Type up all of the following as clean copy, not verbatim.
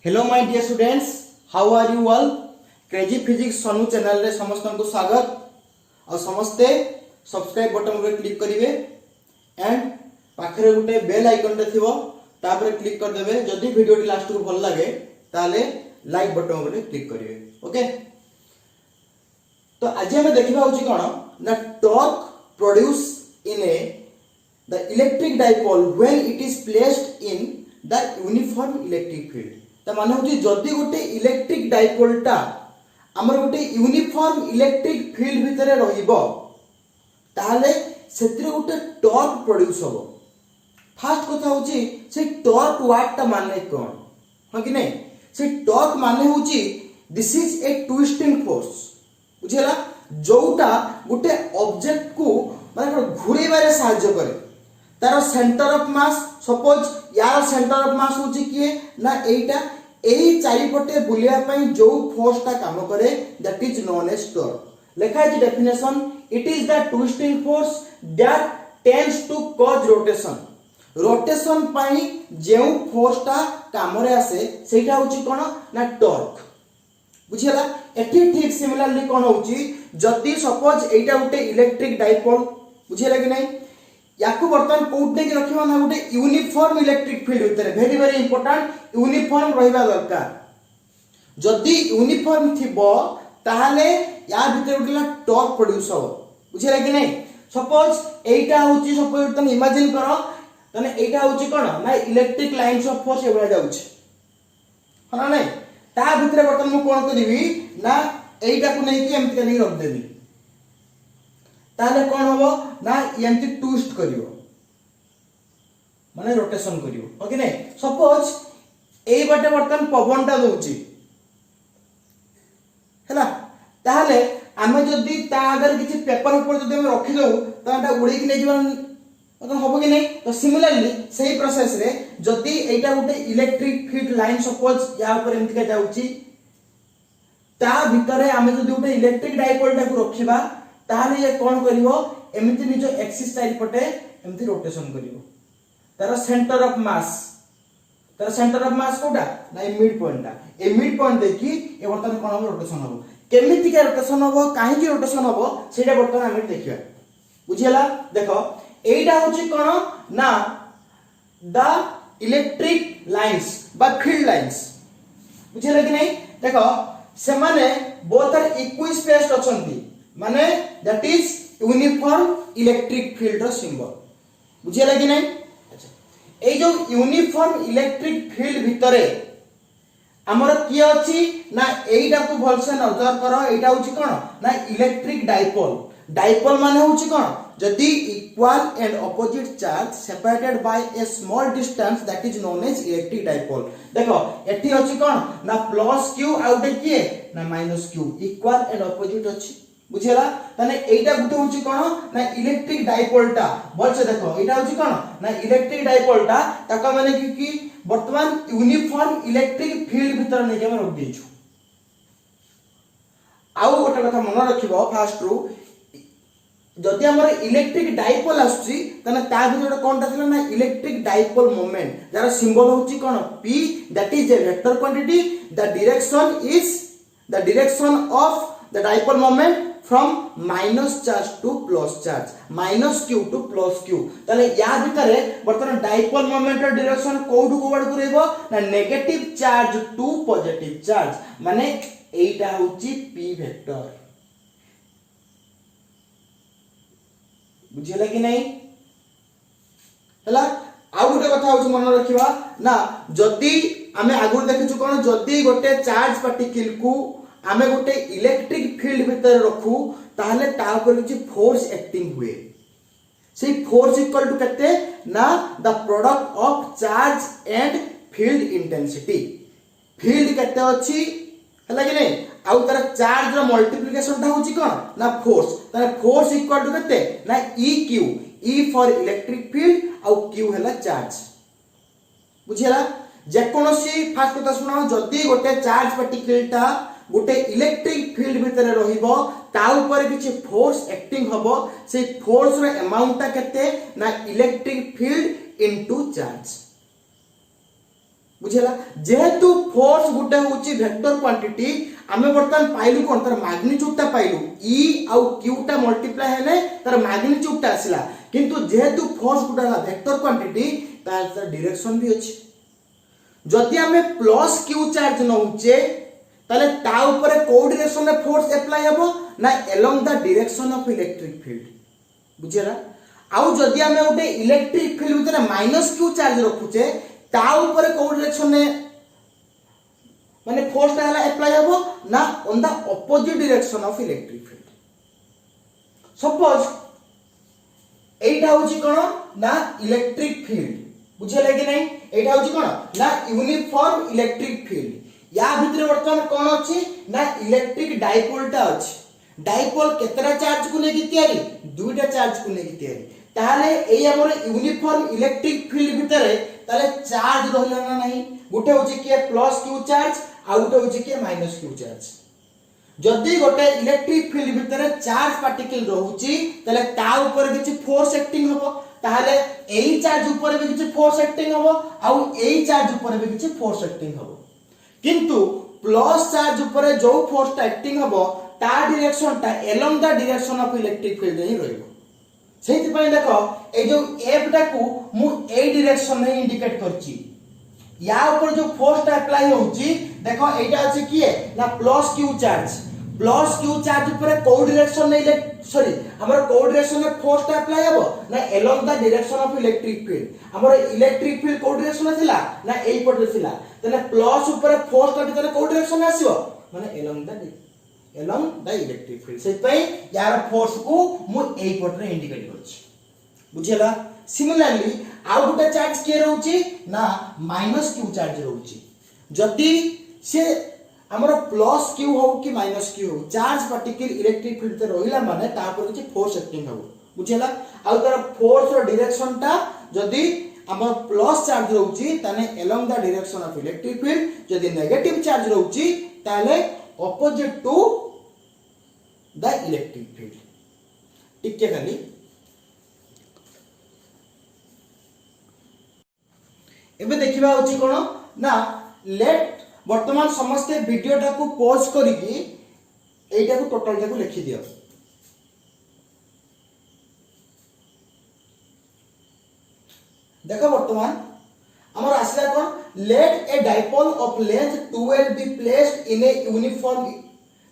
Hello my dear students, how are you all. Crazy physics Sonu channel रे समस्त को स्वागत। और समस्ते सब्सक्राइब बटन रे क्लिक करिवे एंड पाखरे गुटे बेल आइकन रे थिवो तापर क्लिक कर देबे। जदि वीडियो टी लास्ट को भल लागे ताले लाइक बटन रे क्लिक करिवे। ओके, तो आज हम देखिबा होची कोन ना torque produce in A the electric dipole when it is placed in the uniform electric field. तो माने होची जदि गोटे इलेक्ट्रिक डाइपोलटा हमर गोटे यूनिफॉर्म इलेक्ट्रिक फील्ड भितरे रहिबो ताले सेतिर गोटे टॉर्क प्रोड्यूस होबो। फर्स्ट कथा होची से टॉर्क वर्ड ता माने कोन हो कि नै। से टॉर्क माने होची this is a twisting force. बुझिला जोटा गोटे ऑब्जेक्ट को माने घुरेबारे सहायता करे। तार सेंटर ऑफ मास सपोज यार सेंटर ऑफ मास होची किए ना एटा एही चारिपटे बुलिया पई जो फोर्स ता काम करे that is known as torque. लिखा है definition, it is the twisting force that tends to cause rotation. Rotation पई जेउ फोर्स ता काम रे आसे सेटा होची कोन ना टॉर्क। बुझिला एठी ठीक सिमिलरली कोन होची जदी सपोज एटा गोटे इलेक्ट्रिक डाइपोल बुझिला कि नै याकू बर्तन कोउटे के रखिबा ना गोटे यूनिफॉर्म इलेक्ट्रिक फील्ड उतरे वेरी वेरी इंपोर्टेंट यूनिफॉर्म रहिबा दरकार। जदी यूनिफॉर्म थिबो ताहाले या भितर गोटे टॉर्क प्रोड्यूस हो। बुझिला कि नै सपोज एटा होची सपोज तने इमेजिन करो तने एटा होची कोन ना इलेक्ट्रिक लाइंस ऑफ फोर्स एबडा जाउची हना नै ता भितर बर्तन मु कोन करबी ना एटा को नै कि एमति कनी रख देबी ताले कोन होबो ना एमति ट्विस्ट करिवो माने रोटेशन करिवो। ओके नै सपोज एई बाटे बर्तन पवनटा दोउची हैला ताले आमे जदी ता अगर किछि पेपर ऊपर जदी हम रखि दउ ताटा उड़ी कि नै जीवन मतलब होबो कि नै। तो सिमिलरली सेही प्रोसेस रे जदी एटा गोटे इलेक्ट्रिक फील्ड लाइन सपोज या ऊपर एमति का जाउची ता भितरे आमे जदी गोटे इलेक्ट्रिक डाइपोल टा को रखिबा ताले ये कोन करिवो एमति निजो एक्सिस साइड पटे एमति रोटेशन करिवो। तार सेंटर ऑफ मास कोटा ना मिड पॉइंट ता ए मिड पॉइंट देखि ए बर्तन कोन हो रोटेशन हो केमिति के रोटेशन हो काहे की रोटेशन हो सेटा बर्तन हम देखिबा। बुझियला देखो एटा होची कोन ना द इलेक्ट्रिक लाइंस बा फील्ड लाइंस। बुझियला कि नै देखो से माने बोथ आर इक्वि स्पेस्ड अछंती माने that is uniform electric field रो सिंबल। बुझियला कि नै। अच्छा ए जो यूनिफॉर्म इलेक्ट्रिक फील्ड भितरे हमर की अछि ना एइटा को भलसे नजर करो एइटा होची कोन ना इलेक्ट्रिक डाइपोल। डाइपोल माने होची कोन जदी equal and opposite charge separated by a small distance that is known as electric dipole. देखो एठी अछि कोन ना प्लस q आउटे किए ना minus q equal and opposite अछि। बुझिला तने एइटा गुटे होची कोन ना इलेक्ट्रिक डाइपोलटा बोलछे देखो एइटा होची कोन ना इलेक्ट्रिक डाइपोलटा ताका माने कि वर्तमान यूनिफॉर्म इलेक्ट्रिक फील्ड भीतर नै हम रख देछु। आउ गोटे कथा मन रखिबो फास्ट रू जदि हमर इलेक्ट्रिक डाइपोल आछी तने ता भीतर कोनटा थिला ना इलेक्ट्रिक डाइपोल मोमेंट जार सिंबल होची कोन p that is a vector quantity the direction of the dipole moment from minus charge to plus charge minus q to plus q। ताले या भितरे बर्तन डाइपोल मोमेंट डायरेक्शन कोडु कोड करैबो ना negative charge to positive charge माने एइटा होची p वेक्टर। बुझिला कि नै हला आ गोटे कथा होची मन रखिबा ना जदी आमे आगु देखिछु कोन जदी गोटे चार्ज पार्टिकल को आमे गोटे इलेक्ट्रिक फील्ड भीतर रखू ताहले ता ऊपर किछि फोर्स एक्टिंग हुए। से फोर्स इक्वल टू कते ना the product of charge and field intensity. Field कते अछि हला कि नै आउ तार चार्ज रो मल्टीप्लिकेशन ता होची कोन ना फोर्स तार फोर्स इक्वल टू कते ना eq e for electric field आउ q हला चार्ज। बुझिला जे कोनोसी फास्ट कथा सुनाओ जदी गोटे चार्ज पार्टिकल ता गोटे इलेक्ट्रिक फील्ड भितर रहिबो ता ऊपर किछि फोर्स एक्टिंग हबो से फोर्स रो अमाउंट ता कते ना इलेक्ट्रिक फील्ड इनटू चार्ज। बुझेला जेहेतु फोर्स गुटे होची वेक्टर क्वांटिटी आमे बर्तमान पाइलु कोन तर मैग्नीट्यूड ता पाइलु E आउ Q ता मल्टीप्लाई हेले तर मैग्नीट्यूड ता आसिला किंतु जेहेतु फोर्स गुटा वेक्टर क्वांटिटी तार डायरेक्शन भी अछि जदि आमे प्लस Q चार्ज नउचे ताले ता ऊपर को डायरेक्शन में फोर्स अप्लाई हेबो ना along the direction of electric field बुझेला आउ जदि आमे ओटे इलेक्ट्रिक फील्ड भीतर माइनस Q चार्ज रखुचे ता ऊपर को डायरेक्शन में माने फोर्स ता अप्लाई हेबो ना on the opposite direction of electric field suppose एटा होची कोन ना इलेक्ट्रिक फील्ड बुझेला कि नहीं एटा होची कोन ना यूनिफॉर्म इलेक्ट्रिक फील्ड या भितर वर्तमान कोन अछि ना इलेक्ट्रिक डाइपोल ता अछि डाइपोल केतरा चार्ज को लेके तयारी दुईटा चार्ज को लेके तयारी ताले एई हमर यूनिफॉर्म इलेक्ट्रिक फील्ड भितरे ताले चार्ज रहला ना नहीं गुटे होची के प्लस Q चार्ज आ गुटे होची के माइनस Q चार्ज जदि गोटे इलेक्ट्रिक फील्ड भितरे चार्ज पार्टिकल रहउची ताले ता ऊपर किछि फोर्स एक्टिंग हबो ताले एई चार्ज ऊपर भी किछि फोर्स एक्टिंग हबो आ एई चार्ज ऊपर भी किछि फोर्स एक्टिंग हबो किंतु प्लस चार्ज ऊपर जो फोर्स ता एक्टिंग हबो ता डायरेक्शन ता along the direction of electric field ही रहइबो सेति पय देखो ए जो एफ टा को मु ए डायरेक्शन में इंडिकेट करची या ऊपर जो फोर्स ता अप्लाई होची देखो एटा अछि किए ना प्लस Q चार्ज ऊपर को डायरेक्शन में सॉरी हमर को डायरेक्शन में फोर्स ता अप्लाई हेबो ना along the direction of electric field हमर इलेक्ट्रिक फील्ड को डायरेक्शन में थिला ना एई पटे थिला तने प्लस ऊपर फोर्स ता भीतर को डायरेक्शन में आसीबो माने along the electric field से पई यार फोर्स को मु एई पट रे इंडिकेट करछि बुझेला सिमिलरली आउ गुटा चार्ज के रहउची ना माइनस Q चार्ज रहउची जति से हमर प्लस Q हो कि माइनस Q हो चार्ज पार्टिकल इलेक्ट्रिक फील्ड ते रहिला माने ता पर कि फोर्स एक्टिंग हो बुझेला आउ तर फोर्स रो डायरेक्शन ता जदी हमर प्लस चार्ज रहउची तने along the direction of electric field जदी नेगेटिव चार्ज रहउची ताले opposite to the electric field ठीक है खाली एबे देखिबा होची कोन ना लेट वर्तमान समस्त वीडियो टा को पॉज करिकि एटा को टोटल टा को लिखि दियो देखो वर्तमान हमर आसला कोन let a dipole of length 12 be placed in a uniform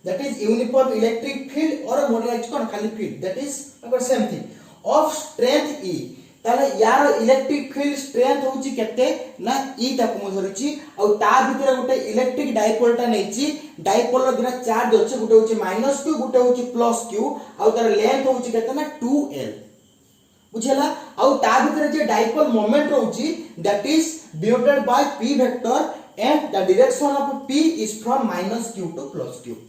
that is uniform electric field or modularized कोन खाली field that is अगर same thing of strength E ताले यार इलेक्ट्रिक फील्ड स्ट्रेंथ होची केते ना E तक मु धरिची आ ता भीतर गोटे इलेक्ट्रिक डाइपोल ता नेची डाइपोल रो दिना चार्ज होचे गोटे होची माइनस Q गोटे होची प्लस Q आ तार लेंथ होची केते ना 2L बुझेला आ ता भीतर जे डाइपोल मोमेंट होची that is denoted by P vector and the direction of P is from minus Q to plus Q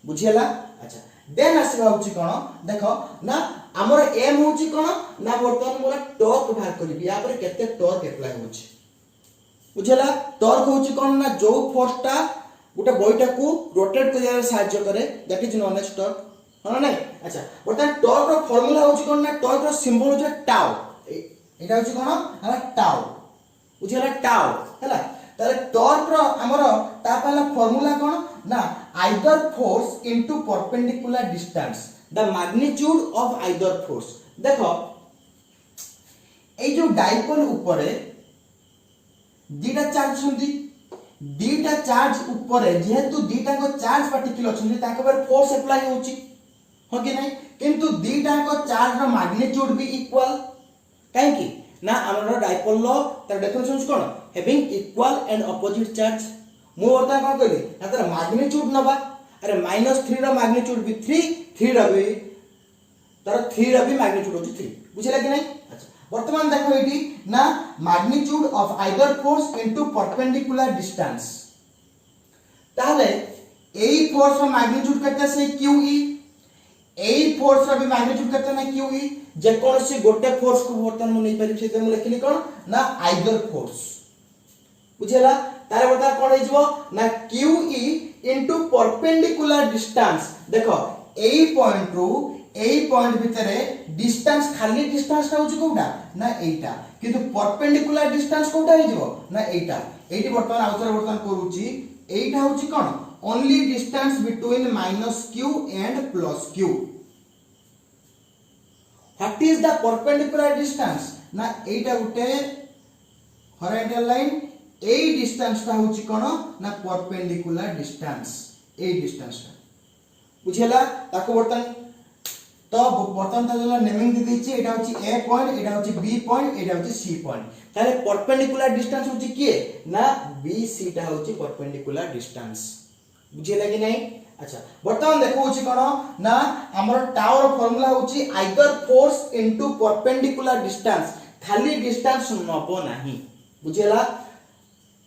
बुझेला अच्छा देन आसीबा होची कोन देखो ना हमर एम होची कोन ना वर्तमान मोला टॉर्क बाहर करबी या पर केते टॉर्क अप्लाई होची बुझेला टॉर्क होची कोन ना जो फोर्स ता गुटे बॉयटा को रोटेट करिया सहायता करे that is known as torque हां नहीं अच्छा वर्तमान टॉर्क रो फार्मूला होची कोन ना टॉर्क रो सिंबल होची टाउ एटा होची कोन हला टाउ बुझेला टाउ हला ताले टॉर्क रो हमर ता पहला फार्मूला कोन ना either force into perpendicular distance the magnitude of either force देखो ए जो डाइपोल ऊपर दीटा चार्ज छंदी दीटा चार्ज ऊपर जेहेतु दीटा को चार्ज पार्टिकल छंदी ताके पर फोर्स अप्लाई होची हो कि नहीं किंतु दीटा को चार्ज रो मैग्नीट्यूड भी इक्वल काहे की ना हमर डाइपोल लो तर definition cone having equal and opposite charge मु वर्तमान कोन कहली ना तर मैग्नीट्यूड नबा अरे -3 रो मैग्नीट्यूड भी 3 रो भी तर 3 रो भी मैग्नीट्यूड होची 3 बुझिला कि नहीं अच्छा वर्तमान देखो एटी ना magnitude of either force into perpendicular distance ताले एई फोर्स रो मैग्नीट्यूड केते से QE एई फोर्स रो भी मैग्नीट्यूड केते ना QE जे कोनसी गोटे फोर्स को वर्तमान मु नै पारि से मु लिखली कोन ना आइदर फोर्स बुझिला तारे बता कोन हिजबो ना QE इनटू परपेंडिकुलर डिस्टेंस देखो एई पॉइंट रो एई पॉइंट भितरे डिस्टेंस खाली डिस्टेंस का होची कोडा ना एटा किंतु परपेंडिकुलर डिस्टेंस कोडा हिजबो ना एटा एठी वर्तमान आउथर वर्तमान करूची एटा होची कोन only distance between -q and +q what is the perpendicular distance ना एटा गुटे हॉरिजॉन्टल लाइन ए डिस्टेंस ता होची कोन ना परपेंडिकुलर डिस्टेंस ए डिस्टेंस बुझेला ताको वर्तमान तो वर्तमान ता जो नेमिंग दे दिछि एटा होची ए पॉइंट एटा होची बी पॉइंट एटा होची सी पॉइंट ताले परपेंडिकुलर डिस्टेंस होची किए ना बी सी ता होची परपेंडिकुलर डिस्टेंस बुझेला कि नहीं अच्छा वर्तमान देखो होची कोन ना हमर टावर फार्मूला होची either force into perpendicular distance खाली डिस्टेंस नबो नाही बुझेला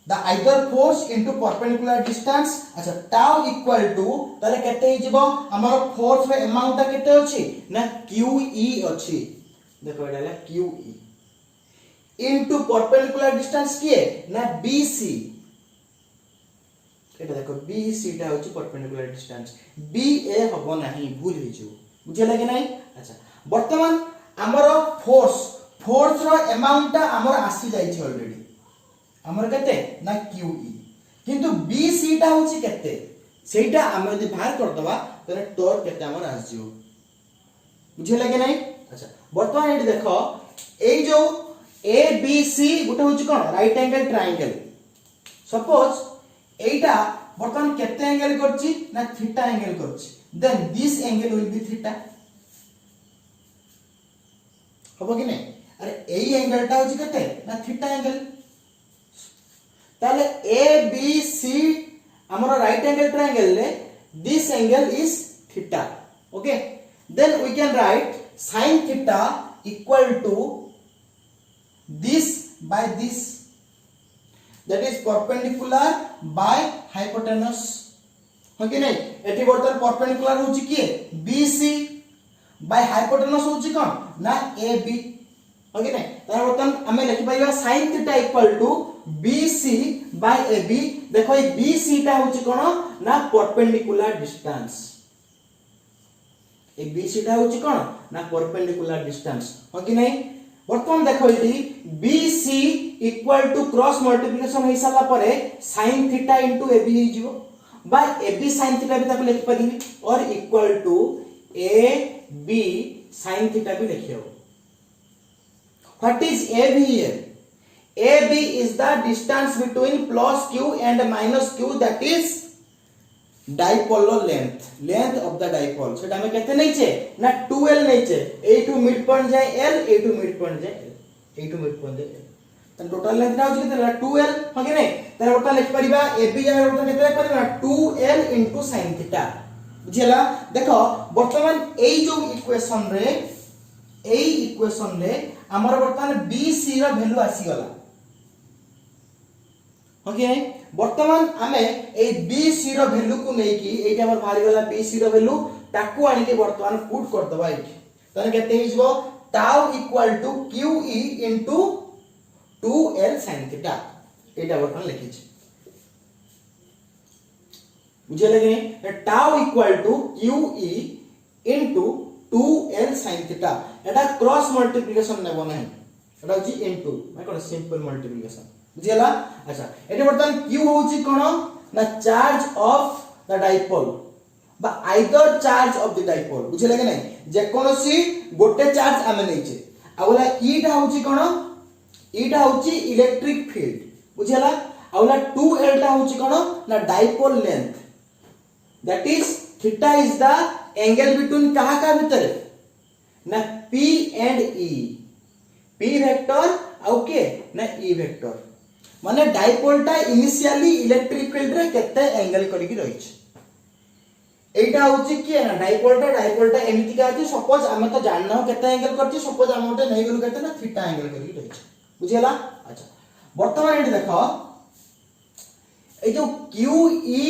the either force into perpendicular distance अच्छा tau equal to ताले केते ही जीवो हमर फोर्स रे अमाउंट ता केते अछि ना QE अछि देखो एडाला QE into perpendicular distance किए ना BC एटा देखो BC ता होछि perpendicular distance BA हबो नाही भूल ही जो बुझे लागे नाही अच्छा वर्तमान हमर फोर्स रो अमाउंट ता हमर आसी जाई छै ऑलरेडी हमर केते ना QE किंतु BC ता होछि केते सेटा हम यदि बाहर कर दबा तने टॉर्क केते हमर आस जिवो बुझे लागे नाही अच्छा वर्तमान एटी देखो ए जो ABC गुटे होछि कोन राइट एंगल ट्रायंगल सपोज एटा वर्तमान केते एंगल करछि ना थीटा एंगल करछि then this angle will be theta हबो कि नहीं अरे एई एंगल ता होछि केते ना थीटा एंगल ताले ABC हमरो राइट एंगल ट्रायंगल ले this angle is theta okay then we can write sin theta equal to this by this that is perpendicular by hypotenuse हो कि नहीं एठी वर्तमान परपेंडिकुलर होची की BC बाय हाइपोटेनस होची कोन ना AB हो कि नहीं तार वर्तमान हमें लिखि पाइबा sin theta equal to BC by AB देखो ये BC ता होची कोन ना परपेंडिकुलर डिस्टेंस ए BC ता होची कोन ना परपेंडिकुलर डिस्टेंस हो कि नहीं वर्तमान देखो इटी BC equal to cross multiplication हे साला परे sin थीटा इनटू AB हे जिवो बाय AB sin थीटा भी ताको लिखि परिबी और equal to AB sin theta भी लिखियो what is AB here AB is the distance between plus q and minus q that is dipole length of the dipole सेटा हमें केते नै छे ना 2l नै छे a to mid point जाय l a to mid point जाय l a to mid point जाय त टोटल लेंथ ना होची केते 2l हो कि नै त ओटा लिख परिबा AB जाय ओटा केते लिख परिबा 2l * sin थीटा बुझिला देखो वर्तमान एई जो इक्वेशन रे हमर वर्तमान BC रो वैल्यू आसी गला ओके वर्तमान हमें ए BC रो वैल्यू को नै की एटा हमर भारी गला BC रो वैल्यू ताकू आनी के वर्तमान पुट कर दबा एठी तने केते हिजबो tau equal to QE into 2l sin theta एटा वर्तमान लिखि छी बुझे लगे tau equal to QE into 2l sin theta एटा क्रॉस मल्टीप्लिकेशन नेबो नै एटा होची इनटू मैं कोन सिंपल मल्टीप्लिकेशन बुझिला अच्छा एटे वर्तमान q होची कोन ना चार्ज ऑफ द डाइपोल बा either charge of the dipole बुझिला कि नहीं जे कोनोसी गोटे चार्ज आमे नै छे आउला e टा होची कोन e टा होची इलेक्ट्रिक फील्ड बुझिला आउला 2l टा होची कोन ना dipole length that is theta is the angle between कहा का भीतर ना p and e p vector okay ना e वेक्टर माने डाइपोल टा इनिशियली इलेक्ट्रिक फील्ड रे केते एंगल करी की रही छै एटा होची कि ना डाइपोल टा एमिति का अछि सपोज हमें तो जानना हो केते एंगल करछि सपोज हम ओटे नै गेलु केते ना थीटा एंगल करी रही छै बुझिला अच्छा वर्तमान एटी देखो ए जो QE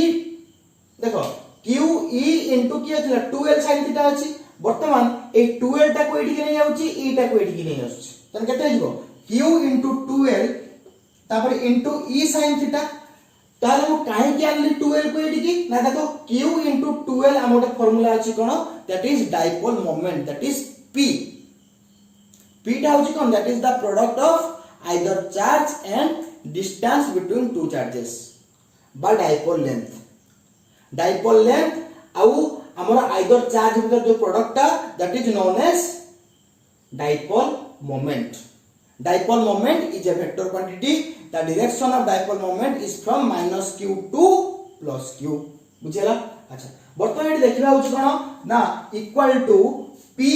देखो QE इनटू की अथला 2l sin थीटा अछि वर्तमान ए 2l टा को एठी के नै आउछि e टा को एठी के नै आउछि तन केते हिजबो q इनटू 2l तापर इनटू e sin थीटा ताले मु काहे के आनली 2l को एठी की ना देखो q इनटू 2l हमोटे फार्मूला अछि कोन that is dipole moment that is p टा होछि कोन that is the product of either charge and distance between two charges बा डाइपोल लेंथ आउ हमर आइदर चार्ज भीतर जो product that is known as dipole moment is a vector quantity. The direction of dipole moment is from minus q to plus q. बुझेला? अच्छा बर्तमान ये देखिबा होछ कोन ना equal to p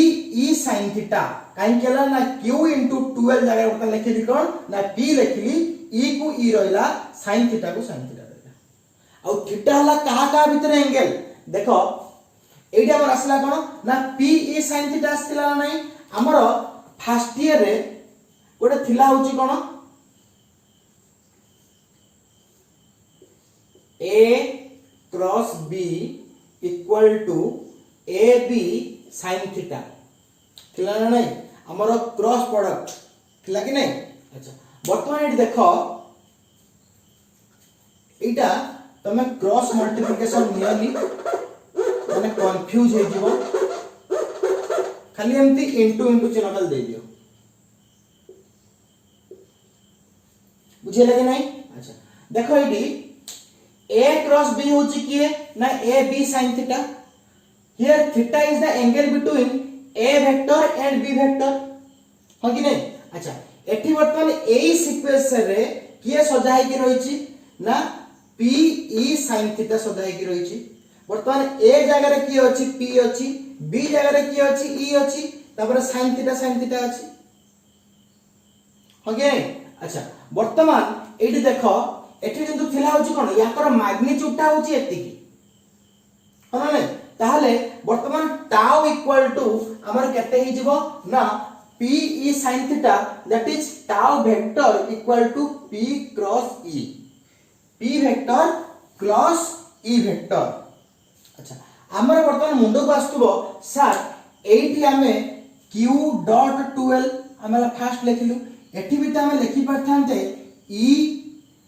e sin theta काहे केला ना q into 12 जगह बर्तमान लिखिली कोन ना p लिखिली e को e रहला sin थीटा को sin थीटा रहला और थीटा हला कहा भीतर एंगल देखो एटा हमर असला कोन ना p e sin थीटा आस्तिला ना नहीं हमर फर्स्ट ईयर रे गोटे थिला होची कोन a cross b equal to ab sin theta थिला ना नहीं हमर क्रॉस प्रोडक्ट थिला कि नहीं अच्छा वर्तमान एटी देखो एटा तमे क्रॉस मल्टीप्लिकेशन नियली माने कंफ्यूज हे जीवो खाली एमती इनटू चिन्ह दे दियो बुझे लगे नहीं अच्छा देखो एटी a क्रॉस b होची किए ना a b sin theta here theta is the angle between a vector and b vector हो कि नहीं अच्छा एठी वर्तमान एई सीक्वेंस रे किए सजाई कि रहिची ना p e sin थीटा सजाई कि रहिची वर्तमान a जगह रे की अछि p अछि b जगह रे की अछि e अछि तापर sin थीटा अछि हो कि नहीं अच्छा वर्तमान एठी देखो एठी जंतु थिला होची कोन याकर मैग्नीट्यूड ता होची एति की होना नै ताहले वर्तमान टाउ इक्वल टू हमर केते हि जिवो ना p e sin theta that is tau vector equal to p cross e p vector cross e vector अच्छा हमर वर्तमान मुंडो को आस्तबो सर एठी हमें q डॉट 12 हमरा फर्स्ट लिखिलु एठी भी त हमें लिखि परथांते e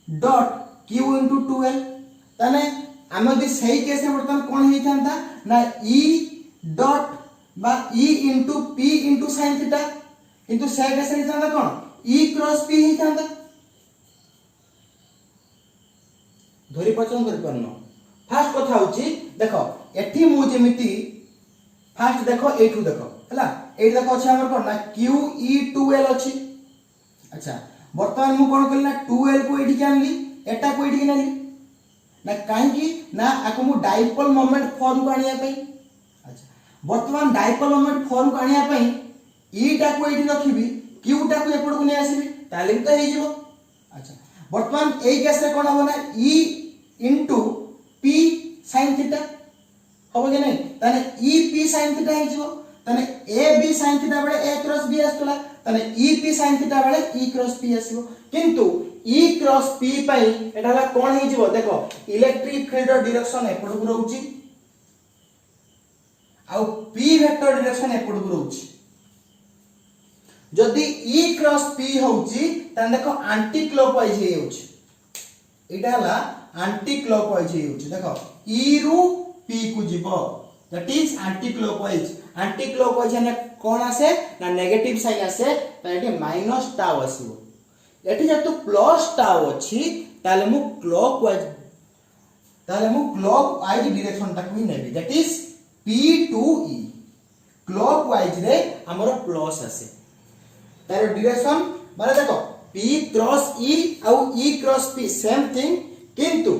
डॉट q into 12 तने हम यदि सही केस रे वर्तमान कोन हेई थांता ना e डॉट बा e into p into sin theta किंतु से केस रे थांता कोन e क्रॉस p हेई थांता धरि परनो फर्स्ट कथा होची देखो एठी मु जेमिति फर्स्ट देखो एठू देखो हला एठी देखो अछि हमर कोन ना q e 12 अछि अच्छा वर्तमान मु कोन करला 12 को एठी जानली एटा को एठी जानली ना काहे की ना आको मु डाइपोल मोमेंट फॉर्म को आनिया पई अच्छा वर्तमान डाइपोल मोमेंट फॉर्म को आनिया पई e टा को एठी रखिबी q टा को एपड को नै आसीबी ताले तो हे जिवो अच्छा वर्तमान एई केस रे कोन हो ना e into p sin theta हो कि नहीं तने e p sin थीटा हे जिवो तने a b sin थीटा बळे a क्रॉस b आस्तला तने e p sin थीटा बळे e क्रॉस p आसीबो किंतु e क्रॉस p पई एटाला कोन हे जिवो देखो इलेक्ट्रिक फील्ड रो डायरेक्शन एपड को रहउची आ p वेक्टर डायरेक्शन एपड को रहउची जदी e क्रॉस p होउची तने देखो एंटी क्लॉकवाइज हे होउची एटाला एंटी क्लॉकवाइज हे होउची देखो e रु p को जिवो दैट इज एंटी क्लॉकवाइज ने कोन आसे ना नेगेटिव साइन आसे त एठी माइनस टाउ आसीबो एठी जतु प्लस टाउ अछि ताले मु क्लॉकवाइज डायरेक्शन तक भी नेबी that is p to e clockwise रे हमर प्लस आसे तार डायरेक्शन माने देखो p क्रॉस e आ e cross p same thing किंतु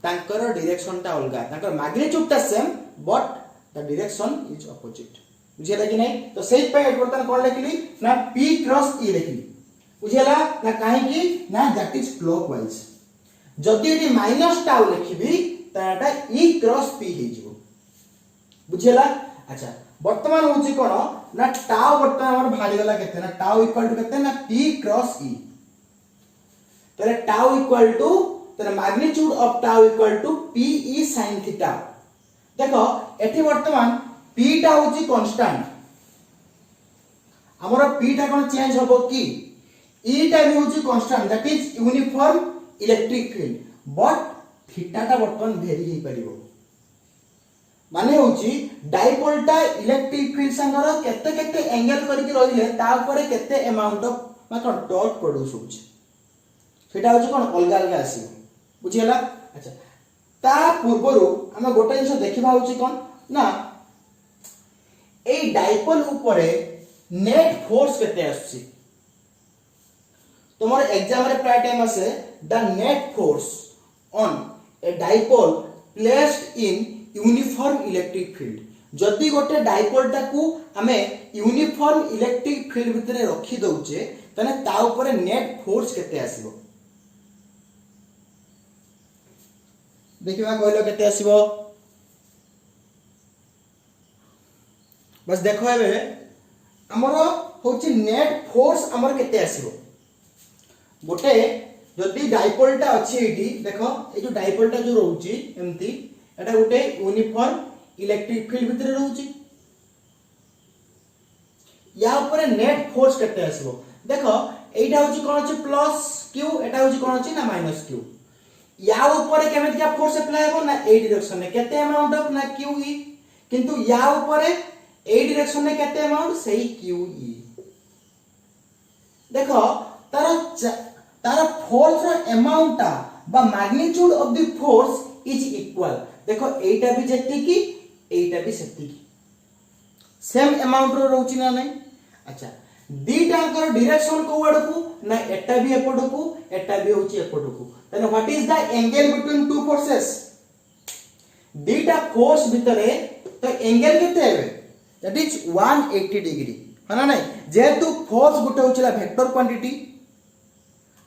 तांकर डायरेक्शन ता अलगा तांकर मैग्नीट्यूड ता same but the direction is opposite बुझेला कि नहीं तो सेही पे वर्तमान कोन लिखली ना p क्रॉस e लिखली बुझेला ना काहे की ना दैट इज क्लॉकवाइज जदी एटी माइनस टाउ लिखिबी त एटा e क्रॉस p हे जिवो बुझेला अच्छा वर्तमान होची कोन ना टाउ वर्तमान हमर भारी गला केते ना टाउ इक्वल टू केते ना p क्रॉस e तरे टाउ इक्वल टू तरे magnitude of tau equal to p e sin theta देखो एठी वर्तमान p टा होची कांस्टेंट हमर p टा कोन चेंज होबो की e टा भी होची constant that is uniform electric field but theta टा वर्तमान वेरी हे परिबो माने होची डाइपोल टा इलेक्ट्रिक फील्ड संगर केते केते एंगल करिक रहिले ता ऊपर केते अमाउंट ऑफ मतलब डॉट प्रोड्यूस होची सेटा होची कोन अलगा अलगा आसीबो बुझियला। अच्छा ता पूर्वरु हम गोटे जिंस देखिबा होची कोन ना ए डाइपोल ऊपर नेट फोर्स केते आसी तुम्हारे एग्जाम रे प्राय टाइम आसे the net force on a dipole placed in uniform electric field. जदि गोटे डाइपोल टाकू आमे यूनिफॉर्म इलेक्ट्रिक फील्ड भितरे रखी दउचे तने ता ऊपर नेट फोर्स केते आसीबो देखिबा कहलो केते आसीबो बस देखो एबे हमरो होची नेट फोर्स हमर केते आसीबो गोटे जदि डाइपोल टा अछि एठी देखो ए जो डाइपोल टा जो रहउची एम्ति एटा गोटे यूनिफॉर्म इलेक्ट्रिक फील्ड भितर रहउची या ऊपर नेट फोर्स केते आसीबो देखो एटा होची कोन अछि प्लस q एटा होची कोन अछि ना माइनस q या ऊपर केमिति का फोर्स अप्लाई हो ना ए डायरेक्शन में केते अमाउंट ऑफ ना qe किंतु या ऊपर ए डायरेक्शन में केते अमाउंट सही qe देखो तार फोर्स रो अमाउंट ता बा magnitude of the force is equal देखो एटा भी जेति की एटा भी सेति की सेम अमाउंट रो रहउची ना नहीं। अच्छा दीटांकर डायरेक्शन को वडकू ना एटा भी एपडकू एटा भी होची एपडकू तने what is the angle between two forces दीटा फोर्स भितरे तो एंगल केते हेबे दैट इज 180 डिग्री है ना नहीं जेतु फोर्स गुटे होचला वेक्टर क्वांटिटी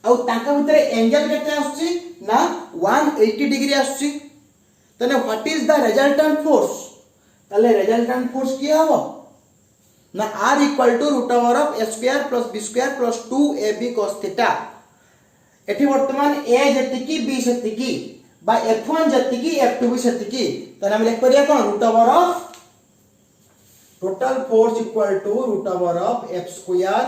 आउ ताका भितरे एंगल केते आछी ना 180 डिग्री आछी तने what is the resultant force तले रिजल्टेंट फोर्स की हबो ना r equal to root over of a square plus b square plus 2ab cos theta एठी वर्तमान a जतिकी b जतिकी बा f1 जतिकी f2 भी जतिकी तने हम लिख परिया कोन root over of total force equal to root over of f square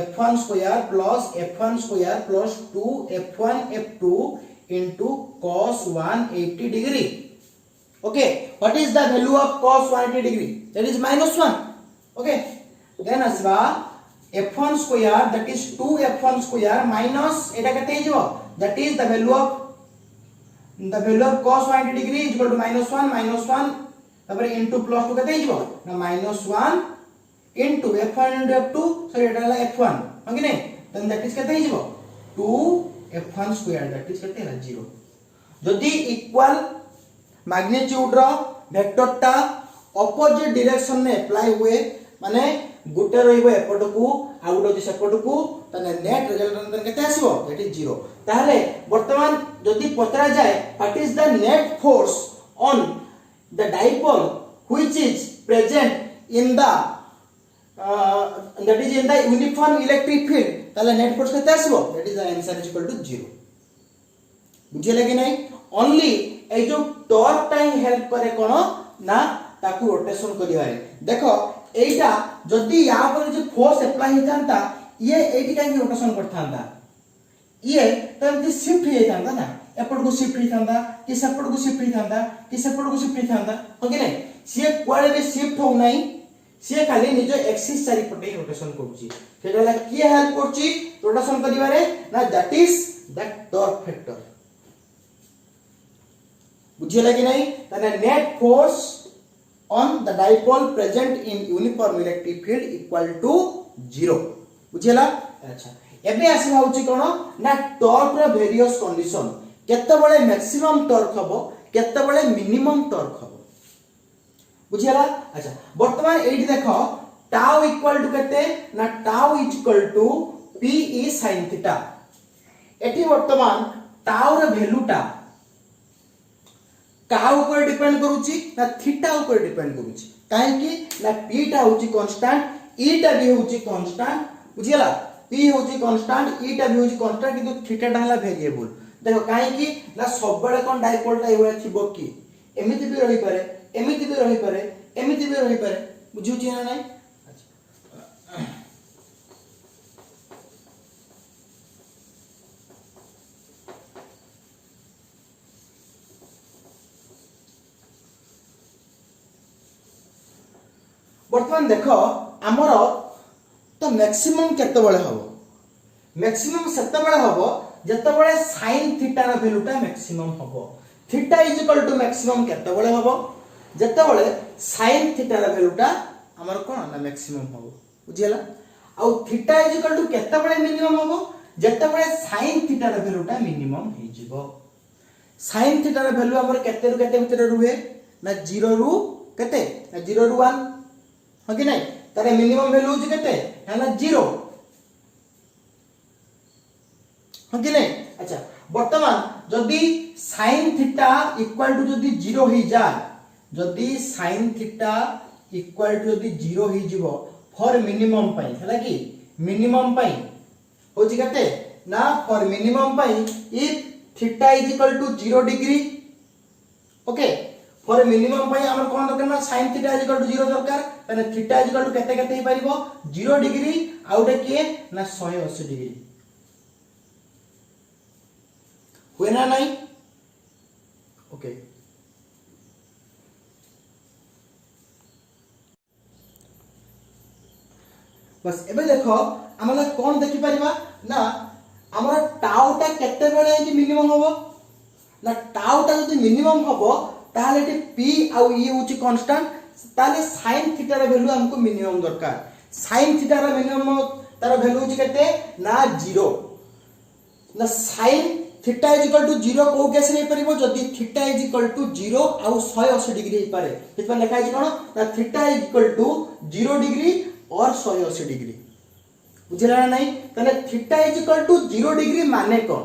f1 square plus f1 square plus 2f1 f2 into cos 180 degree okay what is the value of cos 180 degree that is -1 okay then asba f1 square that is 2f1 square minus eta kete hijibo that is the value of cos 180 degree is equal to -1 तापर into plus 2 कते हिजिबो ना -1 into f1 into f2 sorry एटा ला f1 हो कि नहीं then that is कते हिजिबो 2f1 square that is कते है 0 जदि इक्वल मैग्नीट्यूड रो वेक्टर टा ऑपोजिट डायरेक्शन में अप्लाई हुए माने गुटे रहइबो एपटकू आ गुटे सेपटकू तने नेट रिजल्टेंट केते आसीबो दैट इज 0 ताहले वर्तमान जदि पतरा जाय what is the net force on the dipole which is present in the that is in the uniform electric field ताले नेट फोर्स केते आसीबो that is the answer is equal to 0 बुझिले कि नहीं ओनली ए जो टॉर्क टाइम हेल्प करे कोन ना ताकू रोटेशन करिवारे देखो एटा जदी या पर जो फोर्स अप्लाई हितांता ये एटी काई रोटेशन करथांता ये तमति शिफ्ट हितांता ना एपट को शिफ्ट हितांता कि सेपट को शिफ्ट हितांता कि सेपट को शिफ्ट हितांता हो कि नहीं से क्वाले भी शिफ्ट हो नहीं से खाली निज एक्सिस चारि पटे रोटेशन करूची सेटा की हेल्प करची रोटेशन करिवारे ना that is the torque factor बुझिला कि नहीं तने net force on the dipole present in uniform electric field equal to 0 बुझिला। अच्छा एबे आसीबा होची कोन ना टॉर्क रो वेरियस कंडीशन केते बळे मैक्सिमम टॉर्क हबो केते बळे मिनिमम टॉर्क हबो बुझिला। अच्छा वर्तमान एठी देखो टाउ इक्वल टू केते ना tau is equal to p e sin theta एठी वर्तमान टाउ रो वैल्यूटा का ऊपर डिपेंड करूची ना थीटा ऊपर डिपेंड करूची काहे कि ना p टा होची कांस्टेंट e टा भी होची कांस्टेंट बुझिला p होची कांस्टेंट e टा भी होची कांस्टेंट किंतु थीटा टा हला वेरिएबल देखो काहे कि ना सब बळे कोन डाइपोल टा एवला थिबो कि एमिति भी रही पारे एमिति भी रही पारे एमिति भी रही पारे बुझुची ना नाही। वर्तमान देख आमर तो मैक्सिमम केते बळे हबो मैक्सिमम सेते बळे हबो जेतेबेले sin थीटा रा वैल्यूटा मैक्सिमम हबो theta is equal to maximum केतेबेले हबो जेतेबेले sin थीटा रा वैल्यूटा हमर कोन ना मैक्सिमम हबो बुझियला आ थीटा इज इक्वल टू केतेबेले मिनिमम हबो जेतेबेले sin थीटा रा वैल्यूटा मिनिमम हे जिवो sin थीटा रा वैल्यू हमर केते रु केते भीतर रुहे ना 0 रु केते ना 0 रु 1 हो कि नहीं तारे मिनिमम वैल्यू होची केते है ना 0 हो कि नहीं अच्छा वर्तमान जदी sin थीटा इक्वल टू जदी 0 ही जाय जदी sin थीटा इक्वल टू जदी 0 ही जिवो फॉर मिनिमम पई हैला कि मिनिमम पई होची केते ना फॉर मिनिमम पई if theta is equal to 0 degree okay for minimum पई हमर कोन दरकार ना sin theta is equal to 0 दरकार तने थीटा इज इक्वल टू केते केते ही परिबो 0 डिग्री आउटे के ना 180 डिग्री हुए ना नहीं ओके बस एबे देखो हमला कोन देखि परिबा ना हमरा टाउटा केते बेले कि मिनिमम होबो ना टाउटा जदि मिनिमम होबो ताले टी p आउ e होची कांस्टेंट ताले sin थीटा रा वैल्यू हमको मिनिमम दरकार sin थीटा रा मिनिमम तार वैल्यू होची केते ना 0 ना sin theta is equal to 0 को केस रे परिबो जदि थीटा इज इक्वल टू 0 आउ 180 डिग्री ही पारे इतपा लिखा है कोन ना theta is equal to 0 degree और 180 डिग्री बुझला ना नहीं तने theta is equal to 0 degree माने कोन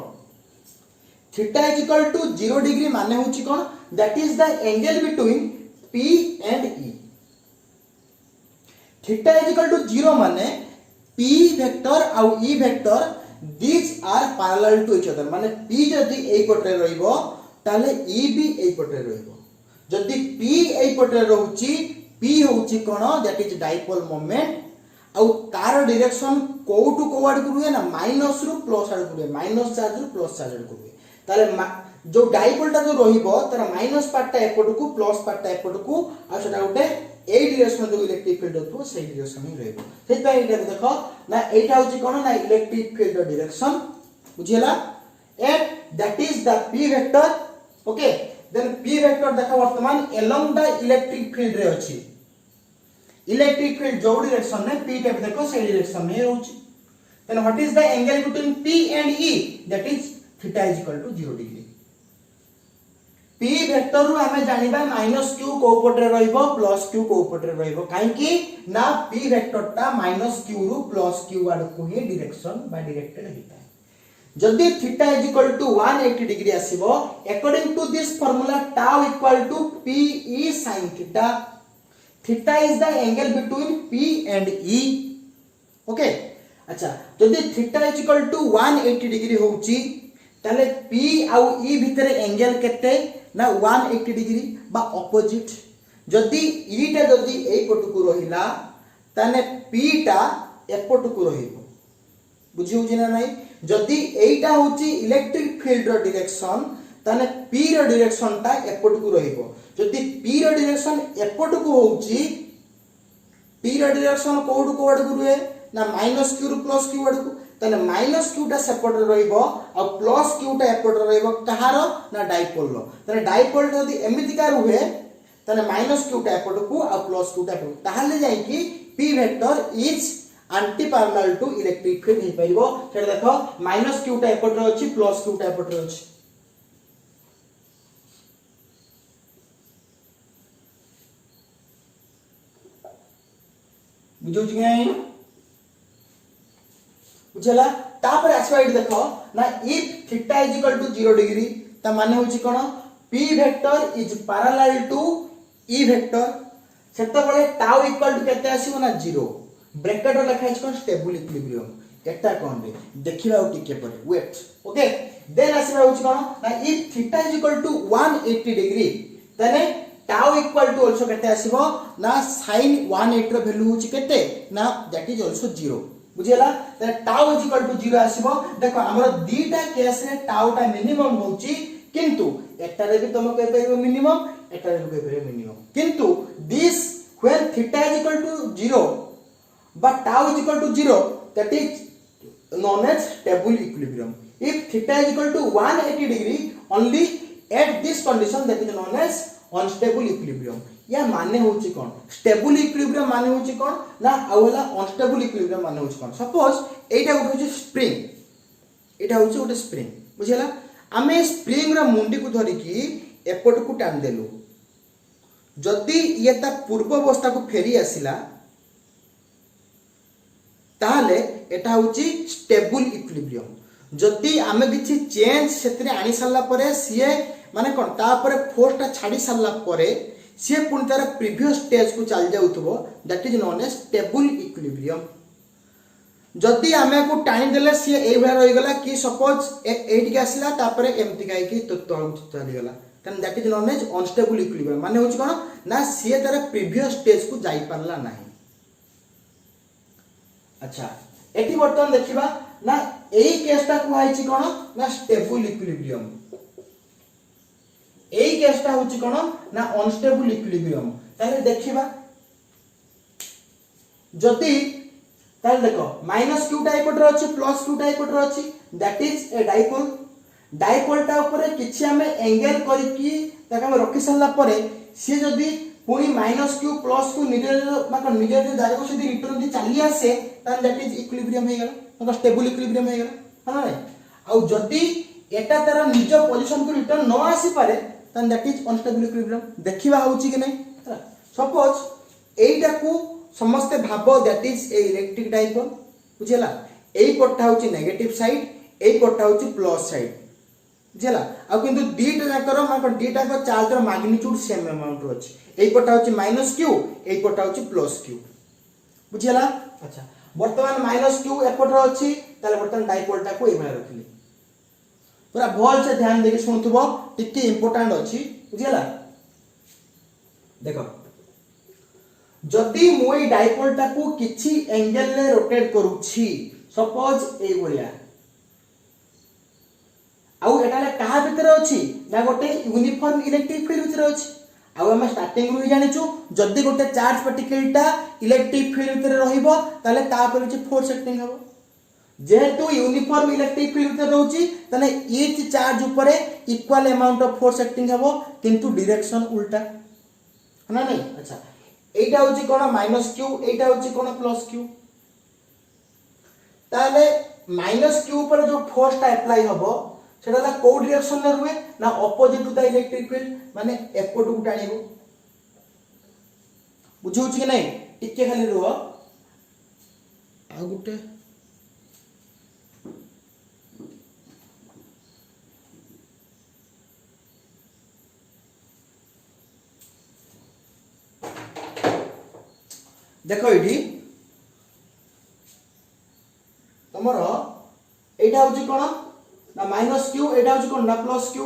theta is equal to 0 degree माने होची कोन that is the angle between p and e theta is equal to 0 माने p वेक्टर आउ e vector these are parallel to each other माने p जदी एई पटरे रहइबो ताले e भी एई पटरे रहइबो जदी p एई पटरे रहउची p होउची कोन दैट इज डाइपोल मोमेंट आउ तार डायरेक्शन को टू को आड करूए ना माइनस रु प्लस आड करूए माइनस चार्ज रु प्लस चार्ज आड करूए ताले जो डाइपोलटा जो रहिबो तार माइनस पार्टटा एपट को प्लस पार्टटा एपट को आ सेटा गोटे ए डायरेक्शन जो इलेक्ट्रिक फील्ड होतो सेही डायरेक्शन ही रहइबो सेत पय एटा देखो ना एटा होची कोन ना इलेक्ट्रिक फील्ड डायरेक्शन बुझियला at that is the p vector okay then p vector देखो वर्तमान अलोंग द इलेक्ट्रिक फील्ड रे अछि इलेक्ट्रिक फील्ड जो डायरेक्शन में p टेप देखो सेही डायरेक्शन में होची then what is the angle between p and e that is theta is equal to 0 degree p vector रु हमें जानिबा -q को पटरे रहइबो +q को पटरे रहइबो काहे कि ना p वेक्टर ता -q रु +q आड को ही डायरेक्शन बा डायरेक्टेड हेता जदी theta is equal to 180 degree आसीबो according to this formula tau equal to p e sin theta theta is the angle between p and e okay अच्छा जदी theta is equal to 180 degree होउची ताले p आउ e भितरे angle केते ना 180 degree बा ऑपोजिट जदी e टा जदी एई पटकु रहिला ताने p टा एपटकु रहिबो बुझी होची ना नाही जदी एईटा होची इलेक्ट्रिक फील्ड रो डायरेक्शन ताने p रो डायरेक्शन टा एपटकु रहिबो जदी p रो डायरेक्शन एपटकु होउची p रो डायरेक्शन कोड कोड गुरुए ना -q रु +q आडकु तने -q टा सेपट रहइबो आ +q टा एपट रहइबो कहार ना डाइपोल रो तने डाइपोल जदी एमिति का रुहे तने -q टा एपट को आ +q टा एपट ताहाले जाई कि p vector is anti parallel to electric field हे परिबो सेटा देखो -q टा एपट रो अछि +q टा एपट रो अछि बुझौ छी नै बुझला तापर आसवा देखो ना if theta is equal to 0 degree ता माने होची कोन p vector is parallel to e vector सेता बळे टाउ इक्वल टू केते आसीबो ना 0 ब्रैकेट रो लिखा छै कोन स्टेबल इक्विलिब्रियम एटा कोन रे देखिबा टिके परे वेट ओके देन आसीबा होची कोन ना if theta is equal to 180 degree तने टाउ इक्वल टू आल्सो केते आसीबो ना sin 180 रो वैल्यू होची केते ना दैट इज आल्सो 0 बुझियला त टाउ इज इक्वल टू 0 आसीबो देखो हमर दीटा केस रे टाउ टा मिनिमम होची किंतु एटा रे भी तुम कह परिबो मिनिमम एटा रे भी कह परिबो मिनिमम किंतु this when theta is equal to 0 but tau is equal to 0 that is known as stable equilibrium If theta is equal to 180 degree only at this condition that is known as unstable equilibrium. या माने होची कोन stable equilibrium माने होची कोन ना आउला unstable equilibrium माने होची कोन सपोज एटा गोटे होची स्प्रिंग एटा होची गोटे स्प्रिंग बुझिला आमे स्प्रिंग रा मुंडी को धरि की एपट को टान देलु जदि ये ता पूर्व अवस्था को फेरी आसिला ताले एटा होची स्टेबल इक्विलिब्रियम जदि आमे किछि चेंज सेतरे आनी साला परे सीए माने कोन ता परे फोर्सटा छाडी साला परे सी पुणी तार प्रीवियस स्टेज को चल जाउथबो that is known as stable equilibrium जदि आमे को टाणी देले सी एई भला रहि गला कि सपोज एठी आसिला तापरे एमती काई कि तळ चली गला तन that is known as unstable equilibrium माने होची कोन ना सी तार प्रीवियस स्टेज को जाई परला नाही अच्छा एठी बर्तन देखिबा ना एई केसटा को आइची कोन ना स्टेबल इक्विलिब्रियम एई केसटा होची कोन ना अनस्टेबल इक्विलिब्रियम ताले देखिबा जति ताले देखो -q टाइप रे अछि +q टाइप रे अछि that is a dipole dipole ता ऊपर किछि हमें एंगल करि की ताका हम रखि सल्ला परे से जदी पुनी -q +q निजे जागा को सदी रिटर्न दी चली आसे तान दैट इज इक्विलिब्रियम हे गेला मतलब स्टेबल इक्विलिब्रियम हे गेला हां नै आ जदी एटा तार निज पोजीशन को रिटर्न न आसी पारे then that is unstable equilibrium देखिबा होची कि नहीं सपोज एइटा को समस्त भाबो that is a electric dipole बुझिला एई पट्टा होची नेगेटिव साइड एई पट्टा होची प्लस साइड बुझिला आ किंतु दीटा जाकर माको दीटा को चार्ज रो मैग्नीट्यूड सेम अमाउंट रो अछि एई पट्टा होची -q एई पट्टा होची +q बुझिला अच्छा वर्तमान -q एपट रो अछि ताले वर्तमान डाइपोलटा को एभला रखली पूरा भल से ध्यान देके सुनथबो टिके इंपोर्टेंट अछि बुझिला देखो जदि मोई डाइपोलटा को किछि एंगल ले रोटेट करूछि सपोज ए बोलिया आउ एटाले कहा भीतर अछि ना गोटे यूनिफॉर्म इलेक्ट्रिक फील्ड भीतर अछि आउ हम स्टार्टिंग रु जानिछु जदि गोटे चार्ज पार्टिकलटा इलेक्ट्रिक फील्ड भीतर रहिबो ताले ता पर जे फोर्स एक्टिंग हबो जेहेतु यूनिफॉर्म इलेक्ट्रिक फील्ड भीतर रहउची तने ईच चार्ज ऊपर equal amount of force acting हबो किंतु डायरेक्शन उल्टा हना नहीं अच्छा एटा होची कोन -q एटा होची कोन +q ताले -q ऊपर जो फोर्स ता अप्लाई हबो सेटा को डायरेक्शन में रुए ना opposite to the electric field माने एपट को टाणीबो बुझौची कि नहीं टिके खाली रुओ आ गुटे देखो इडी तमरो एटा होची कोन ना -q एटा होची कोन ना +q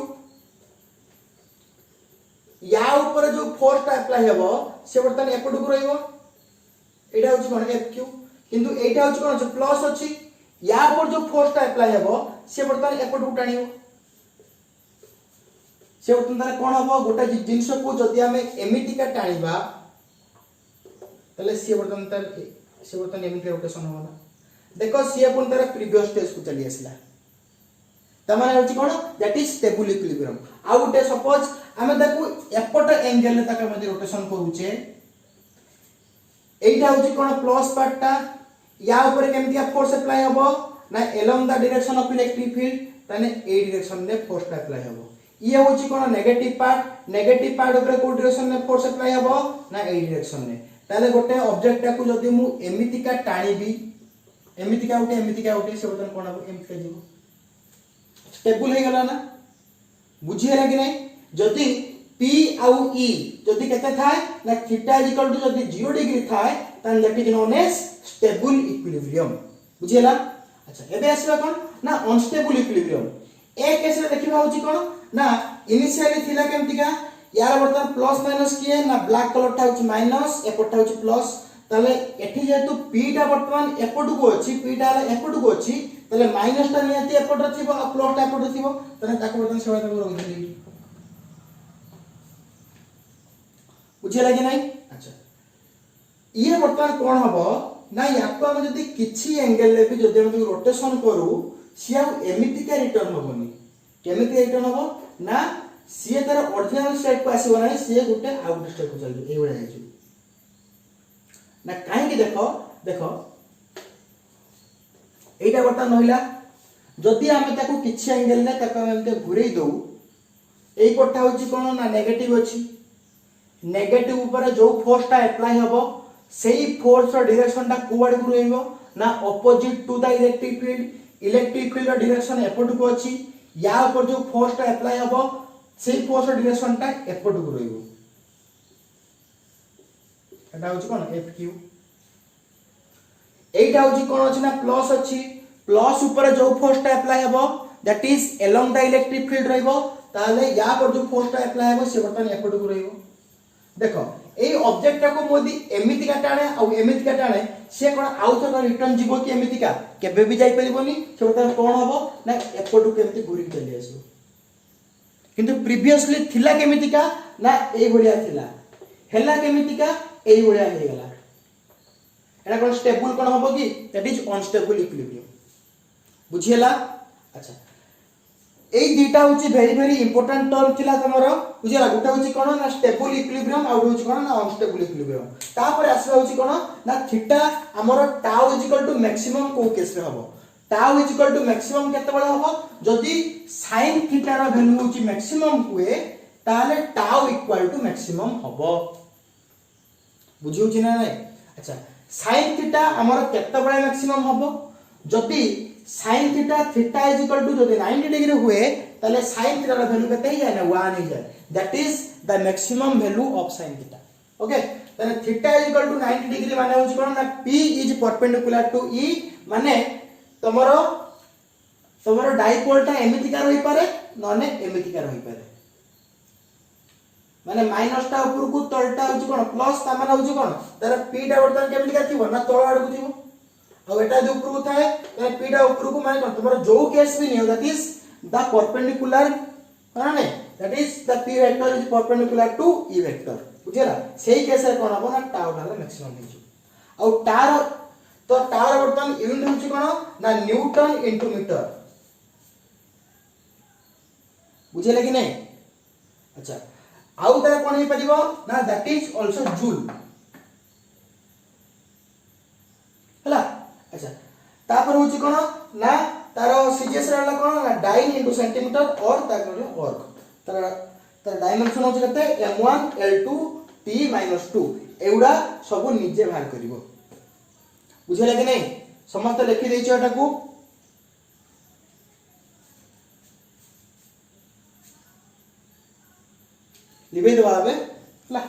या ऊपर जो फोर्स ता अप्लाई हेबो से बर्तन एपट को रहइबो एटा होची कोन fq किंतु एटा होची कोन प्लस अछि या ऊपर जो फोर्स ता अप्लाई हेबो से बर्तन एपट को टाणीबो से बर्तन तारे कोन हबो गोटा जिंस को जदि हमें एमिति का टाणीबा तले सी बर्तन एमिति रोटेशन हो ना देखो सी अपन तार प्रीवियस स्टेज को चली आसला त माने होची कोन that is stable equilibrium uh Gute suppose हमें ताकू एपट एंगल ले ताका मध्ये रोटेशन करूचे एटा होची कोन प्लस पार्टटा या ऊपर केमतिया फोर्स अप्लाई हबो ना along the direction of electric field तने ए डायरेक्शन में फोर्स अप्लाई हबो ये होची कोन नेगेटिव पार्ट ऊपर को डायरेक्शन में फोर्स अप्लाई हबो ना ए डायरेक्शन में ताले गोटे ऑब्जेक्ट को जदि मु एमितिका टाणीबी एमितिका उठे से बतन कोन हबो एमितिका जीवो स्टेबल हे गला ना बुझी हला कि नहीं जदि p आउ e जदि केते थाए ना थीटा इज इक्वल टू जदि 0 डिग्री थाए तन that is known as stable equilibrium बुझी हला अच्छा एबे आसबा कोन ना अनस्टेबल इक्विलिब्रियम ए केस रे देखिबा होची कोन ना इनिशियली थिला केमतिका यार बर्तन प्लस माइनस किए ना ब्लैक कलर टा होची माइनस एपटा होची प्लस ताले एठी जेतु p टा वर्तमान एपट को अछि p टा एपट को अछि ताले माइनस टा नियति एपट थिबो आ प्लस टा एपट थिबो तने ताको वर्तमान सेवा ताको रखि देली बुझे लागे नहीं अच्छा ये वर्तमान कोन हबो ना याको हम जदी किछि एंगल ले भी जदी हम रोटेशन करू सी आउ एमिति का रिटर्न होबनी केमिति रिटर्न होबो ना सी तार ओरिजिनल स्टेट को आसीबो नाही सी गुटे आउट स्टेट को चल एई बडा जाई ना काहे कि देखो देखो एटा बर्तन नहिला जदि आमे ताको किछि एंगल ने ताको एमते घुरेई दउ एई पट्टा होची कोन ना नेगेटिव अछि नेगेटिव ऊपर जो फोर्स ता अप्लाई हबो सेही फोर्स रो डायरेक्शन ता कुआड को रहइबो ना opposite to the electric field रो डायरेक्शन एपट को अछि या ऊपर जो फोर्स ता अप्लाई हबो सेही फोर्स रो डायरेक्शन ता एपट को रहइबो एटा होची कोन एफ क्यू एटा होची कोन अछि ना प्लस अछि प्लस ऊपर जो फोर्स ता अप्लाई हबो that is along the electric field रहइबो ताले या पर जो फोर्स ता अप्लाई हबो से बर्तन एपट को रहइबो देखो ए ऑब्जेक्ट को मोदी एमिति का टाणे आ एमिति का टाणे से कोन आउट का रिटर्न जीवो कि एमिति का केबे भी जाई परिबोनी से बर्तन कोन हबो ना एपट केमिति घुरी चली आसो किंतु प्रीवियसली थिला केमिति का ना ए बढिया थिला हेला केमिति का एई बढिया हे गेला एटा कोन स्टेबल कोन हबो कि दैट इज अनस्टेबल इक्विलिब्रियम बुझियला अच्छा एई दुटा होची वेरी इंपोर्टेंट टर्म थिला तमरो बुझियला गुटा होची कोन ना स्टेबल इक्विलिब्रियम आ होची कोन ना अनस्टेबल इक्विलिब्रियम तापर आसबा होची कोन ना थीटा हमरो tau is equal to maximum को केस रे हबो tau is equal to maximum केते बळे हबो जदी sin थीटा रो वैल्यू होची मैक्सिमम हुए ताले टाउ इक्वल टू मैक्सिमम हबो बुझिउची ना नै अच्छा sin थीटा हमर केते बळे मैक्सिमम हबो जदी sin theta theta is equal to जदी 90 डिग्री हुए ताले sin थीटा रो वैल्यू केते जाय ना 1 हो जाय that is the maximum value of sin theta okay ताले theta is equal to 90 degree माने होची कोन ना p is perpendicular to e माने तमरो डाइपोल ता एमिति का रही पारे नने एमिति का रही पारे माने माइनस ता ऊपर को तलटा होची कोन प्लस ता माने होची कोन तार p ता वर्तन केमिति का थिबो ना तळ आड़ को थिबो अब एटा जो ऊपर को थाए ताने p ता ऊपर को माने कोन तमरो जो केस भी नियो दैट इज द परपेंडिकुलर माने that is the p vector is perpendicular to e vector बुझियला सेही केस रे कोन हबो ना टाउ डाले मैक्सिमम हिजो और टार तो टार वर्तन यूनिट होची कोन ना न्यूटन इनटू मीटर बुझियला कि नहीं अच्छा आउ तार कोन हे परिबो ना दैट इज आल्सो जूल हला अच्छा तापर होची कोन ना तारो सीजीएस रहला कोन ना डाइन इनटू सेंटीमीटर और ताकर वर्क तार डायमेंशन होची कते m1 l2 t - 2 एउडा सब निजे बाहर करिवो बुझियला कि नहीं समस्त लिखि देइछ एटा को लिबे दबावे ला